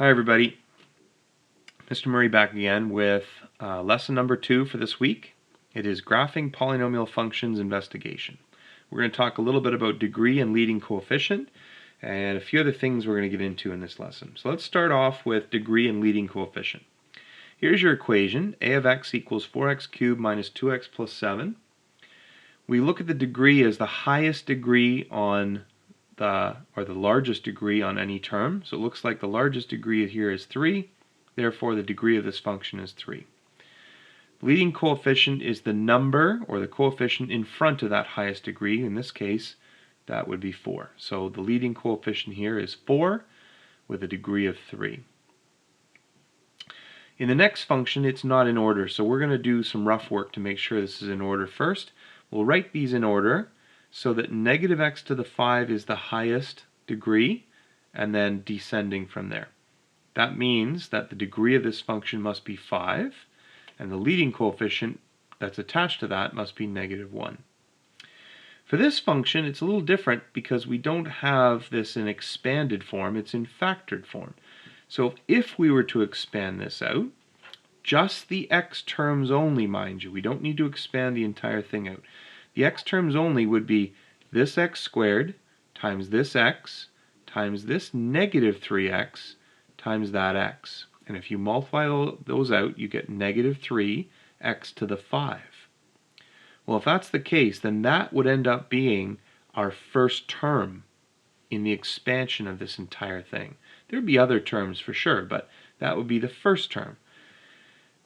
Hi everybody, Mr. Murray back again with lesson number 2 for this week. It is Graphing Polynomial Functions Investigation. We're going to talk a little bit about degree and leading coefficient and a few other things we're going to get into in this lesson. So let's start off with degree and leading coefficient. Here's your equation, a of x equals 4x cubed minus 2x plus 7. We look at the degree as the highest degree on the largest degree on any term. So it looks like the largest degree here is 3, therefore the degree of this function is 3. Leading coefficient is the number or the coefficient in front of that highest degree. In this case, that would be 4. So the leading coefficient here is 4 with a degree of 3. In the next function, it's not in order, so we're going to do some rough work to make sure this is in order first. We'll write these in order so that negative x to the 5 is the highest degree, and then descending from there. That means that the degree of this function must be 5, and the leading coefficient that's attached to that must be negative 1. For this function, it's a little different because we don't have this in expanded form, it's in factored form. So if we were to expand this out, just the x terms only, mind you, we don't need to expand the entire thing out. The x terms only would be this x squared times this x times this negative 3x times that x. And if you multiply those out, you get negative 3x to the 5. Well, if that's the case, then that would end up being our first term in the expansion of this entire thing. There would be other terms for sure, but that would be the first term.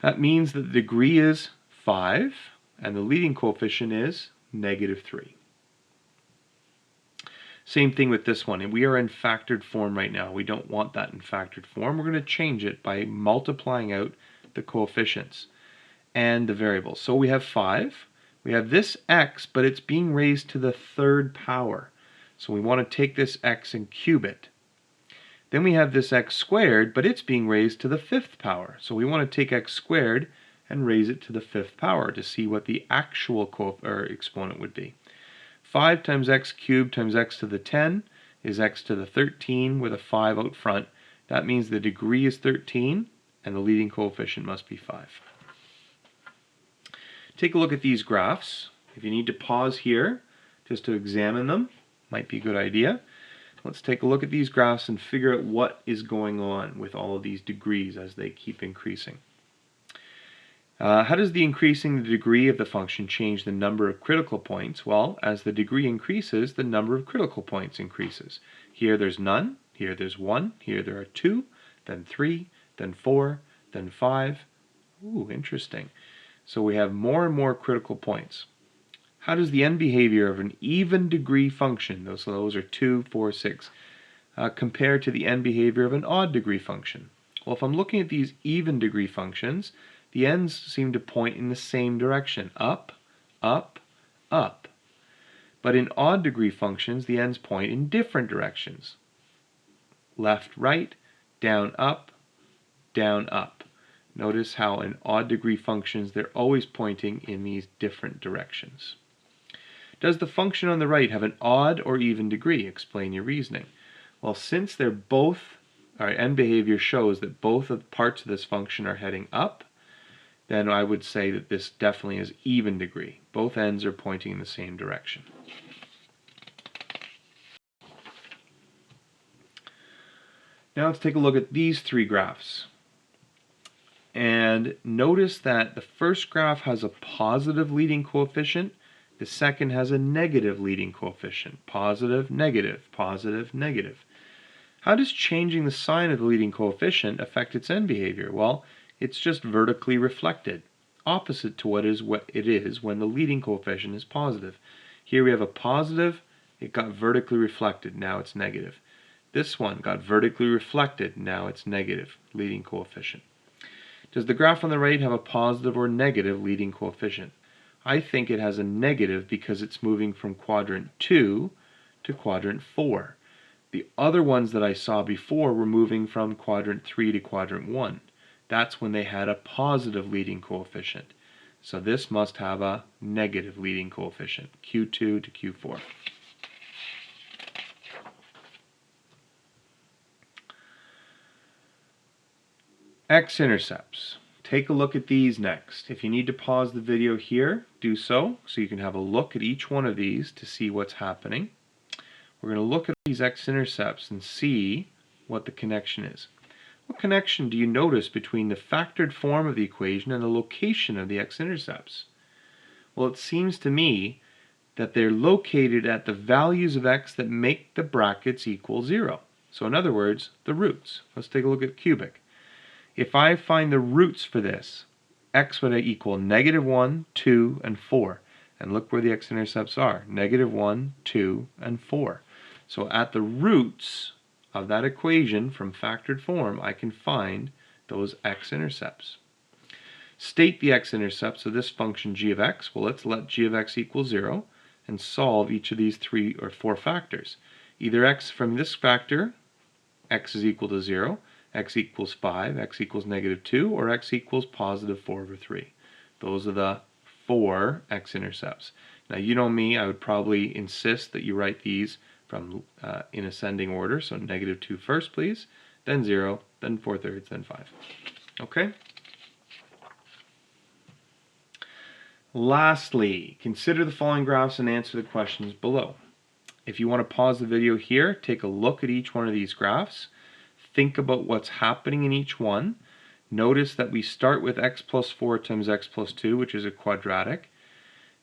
That means that the degree is 5, and the leading coefficient is negative 3. Same thing with this one, and we are in factored form right now. We don't want that in factored form. We're going to change it by multiplying out the coefficients and the variables. So we have 5. We have this x, but it's being raised to the 3rd power. So we want to take this x and cube it. Then we have this x squared, but it's being raised to the 5th power. So we want to take x squared and raise it to the 5th power to see what the actual exponent would be. 5 times x cubed times x to the 10 is x to the 13 with a 5 out front. That means the degree is 13 and the leading coefficient must be 5. Take a look at these graphs. If you need to pause here just to examine them, might be a good idea. Let's take a look at these graphs and figure out what is going on with all of these degrees as they keep increasing. How does the increasing the degree of the function change the number of critical points? Well, as the degree increases, the number of critical points increases. Here there's none, here there's 1, here there are 2, then 3, then 4, then 5. Ooh, interesting. So we have more and more critical points. How does the end behavior of an even degree function, those are 2, 4, 6, compare to the end behavior of an odd degree function? Well, if I'm looking at these even degree functions, the ends seem to point in the same direction, up, up, up. But in odd degree functions, the ends point in different directions. Left, right, down, up, down, up. Notice how in odd degree functions, they're always pointing in these different directions. Does the function on the right have an odd or even degree? Explain your reasoning. Well, since they're both, our end behavior shows that both of the parts of this function are heading up, then I would say that this definitely is even degree. Both ends are pointing in the same direction. Now let's take a look at these 3 graphs. And notice that the first graph has a positive leading coefficient, the second has a negative leading coefficient. Positive, negative, positive, negative. How does changing the sign of the leading coefficient affect its end behavior? Well, it's just vertically reflected, opposite to what it is when the leading coefficient is positive. Here we have a positive, it got vertically reflected, now it's negative. This one got vertically reflected, now it's negative, leading coefficient. Does the graph on the right have a positive or negative leading coefficient? I think it has a negative because it's moving from quadrant 2 to quadrant 4. The other ones that I saw before were moving from quadrant 3 to quadrant 1. That's when they had a positive leading coefficient. So this must have a negative leading coefficient, Q2 to Q4. X-intercepts. Take a look at these next. If you need to pause the video here, do so you can have a look at each one of these to see what's happening. We're going to look at these x-intercepts and see what the connection is. What connection do you notice between the factored form of the equation and the location of the x-intercepts? Well, it seems to me that they're located at the values of x that make the brackets equal 0. So in other words, the roots. Let's take a look at cubic. If I find the roots for this, x would equal -1, 2, and 4. And look where the x-intercepts are, -1, 2, and 4. So at the roots of that equation from factored form, I can find those x-intercepts. State the x-intercepts of this function g of x. Well, let's let g of x equal 0 and solve each of these 3 or 4 factors. Either x from this factor, x is equal to 0, x equals 5, x equals -2, or x equals +4/3. Those are the 4 x-intercepts. Now, you know me, I would probably insist that you write these from in ascending order. So -2 first, please, then 0, then 4/3, then 5. Okay? Lastly, consider the following graphs and answer the questions below. If you want to pause the video here, take a look at each one of these graphs. Think about what's happening in each one. Notice that we start with x plus 4 times x plus 2, which is a quadratic.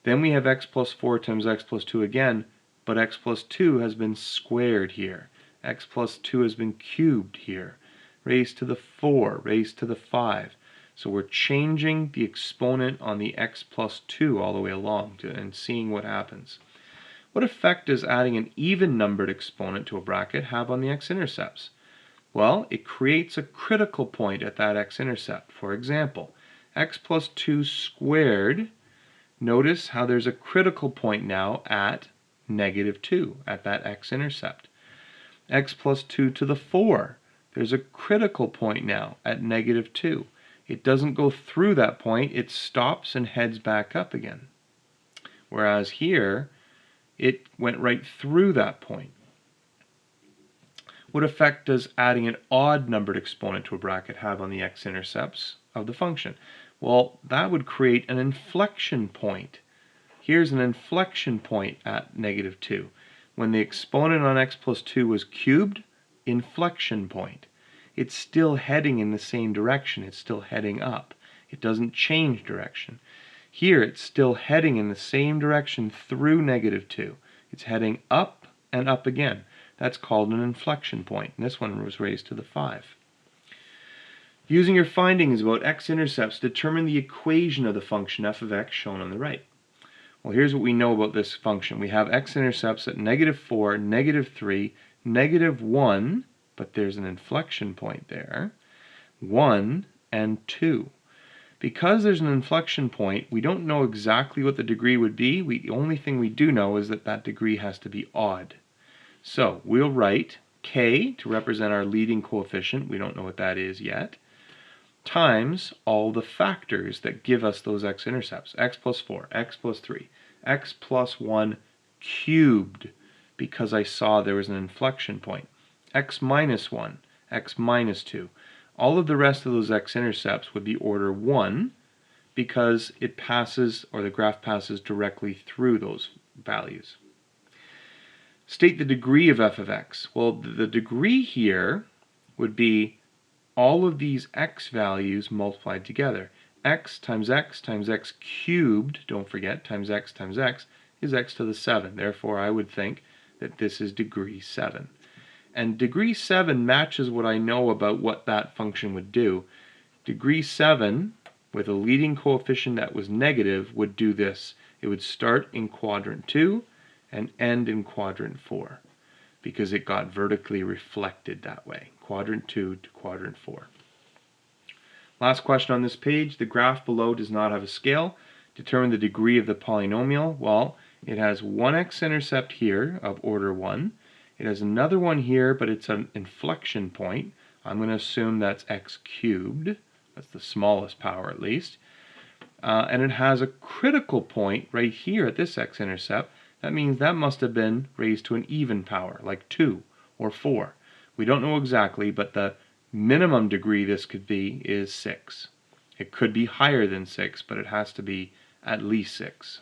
Then we have x plus 4 times x plus 2 again, but x plus 2 has been squared here. X plus 2 has been cubed here. Raised to the 4, raised to the 5. So we're changing the exponent on the x plus 2 all the way along and seeing what happens. What effect does adding an even numbered exponent to a bracket have on the x-intercepts? Well, it creates a critical point at that x-intercept. For example, x plus 2 squared, notice how there's a critical point now at -2 at that x-intercept. X plus 2 to the 4, there's a critical point now at -2. It doesn't go through that point, it stops and heads back up again. Whereas here, it went right through that point. What effect does adding an odd numbered exponent to a bracket have on the x-intercepts of the function? Well, that would create an inflection point. Here's an inflection point at -2. When the exponent on x plus 2 was cubed, inflection point. It's still heading in the same direction. It's still heading up. It doesn't change direction. Here, it's still heading in the same direction through -2. It's heading up and up again. That's called an inflection point. And this one was raised to the 5. Using your findings about x-intercepts, determine the equation of the function f of x shown on the right. Well, here's what we know about this function. We have x-intercepts at -4, -3, -1, but there's an inflection point there, 1, and 2. Because there's an inflection point, we don't know exactly what the degree would be. The only thing we do know is that that degree has to be odd. So we'll write k to represent our leading coefficient, we don't know what that is yet, times all the factors that give us those x-intercepts. X plus 4, x plus 3, x plus 1 cubed, because I saw there was an inflection point. X minus 1, x minus 2. All of the rest of those x-intercepts would be order 1 because it passes, or the graph passes directly through those values. State the degree of f of x. Well, the degree here would be all of these x values multiplied together. X times x times x cubed, don't forget, times x is x to the 7. Therefore, I would think that this is degree 7. And degree 7 matches what I know about what that function would do. Degree 7, with a leading coefficient that was negative, would do this. It would start in quadrant 2 and end in quadrant 4, because it got vertically reflected that way, quadrant 2 to quadrant 4. Last question on this page, the graph below does not have a scale. Determine the degree of the polynomial. Well, it has one x-intercept here of order 1. It has another one here, but it's an inflection point. I'm going to assume that's x cubed. That's the smallest power at least. And it has a critical point right here at this x-intercept. That means that must have been raised to an even power, like 2 or 4. We don't know exactly, but the minimum degree this could be is 6. It could be higher than 6, but it has to be at least 6.